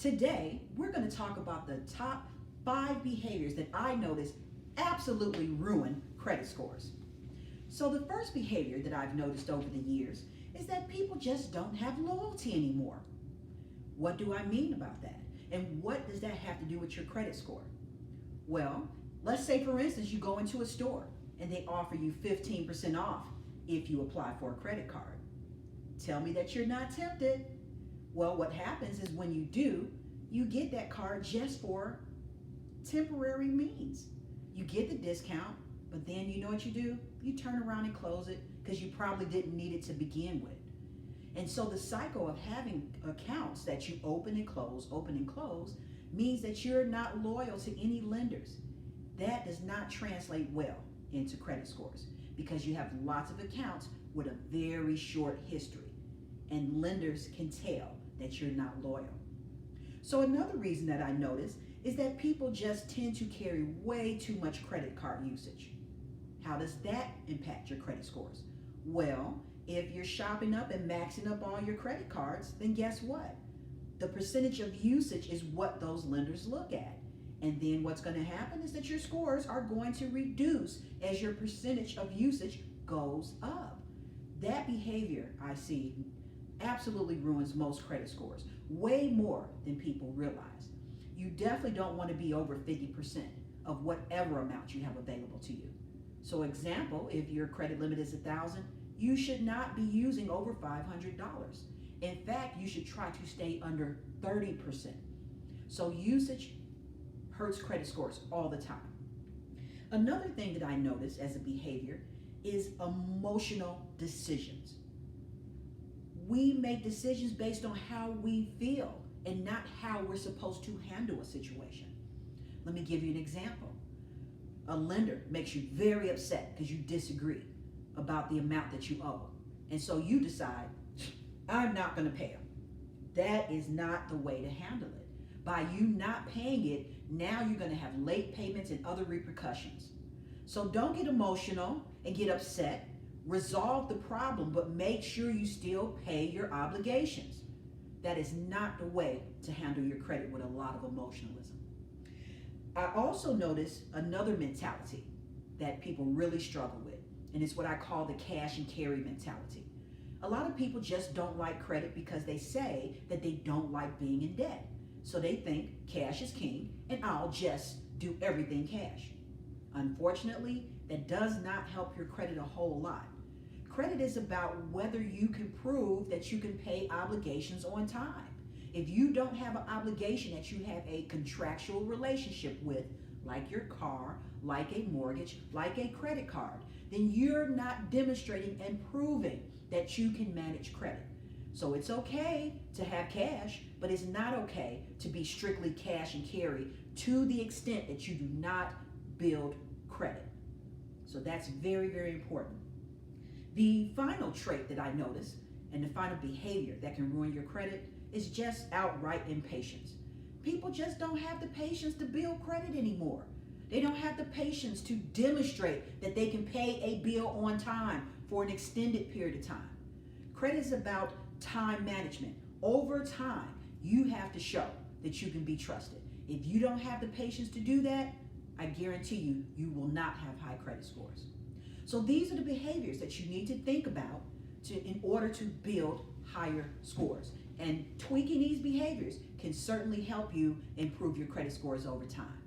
Today, we're going to talk about the top 5 behaviors that I notice absolutely ruin credit scores. So the first behavior that I've noticed over the years is that people just don't have loyalty anymore. What do I mean about that? And what does that have to do with your credit score? Well, let's say for instance you go into a store and they offer you 15% off if you apply for a credit card. Tell me that you're not tempted. Well, what happens is when you do, you get that card just for temporary means. You get the discount, but then you know what you do? You turn around and close it because you probably didn't need it to begin with. And so the cycle of having accounts that you open and close means that you're not loyal to any lenders. That does not translate well into credit scores because you have lots of accounts with a very short history, and lenders can tell that you're not loyal. So another reason that I notice is that people just tend to carry way too much credit card usage. How does that impact your credit scores? Well, if you're shopping up and maxing up all your credit cards, then guess what? The percentage of usage is what those lenders look at. And then what's going to happen is that your scores are going to reduce as your percentage of usage goes up. That behavior, I see, absolutely ruins most credit scores, way more than people realize. You definitely don't want to be over 50% of whatever amount you have available to you. So example, if your credit limit is $1,000, you should not be using over $500. In fact, you should try to stay under 30%. So usage hurts credit scores all the time. Another thing that I notice as a behavior is emotional decisions. We make decisions based on how we feel and not how we're supposed to handle a situation. Let me give you an example. A lender makes you very upset because you disagree about the amount that you owe. And so you decide, I'm not going to pay them. That is not the way to handle it. By you not paying it, now you're going to have late payments and other repercussions. So don't get emotional and get upset. Resolve the problem, but make sure you still pay your obligations. That is not the way to handle your credit with a lot of emotionalism. I also notice another mentality that people really struggle with, and it's what I call the cash and carry mentality. A lot of people just don't like credit because they say that they don't like being in debt. So they think cash is king and I'll just do everything cash. Unfortunately, that does not help your credit a whole lot. Credit is about whether you can prove that you can pay obligations on time. If you don't have an obligation that you have a contractual relationship with, like your car, like a mortgage, like a credit card, then you're not demonstrating and proving that you can manage credit. So it's okay to have cash, but it's not okay to be strictly cash and carry to the extent that you do not build credit. So that's very, very important. The final trait that I notice and the final behavior that can ruin your credit is just outright impatience. People just don't have the patience to build credit anymore. They don't have the patience to demonstrate that they can pay a bill on time for an extended period of time. Credit is about time management. Over time, you have to show that you can be trusted. If you don't have the patience to do that, I guarantee you, you will not have high credit scores. So these are the behaviors that you need to think about in order to build higher scores. And tweaking these behaviors can certainly help you improve your credit scores over time.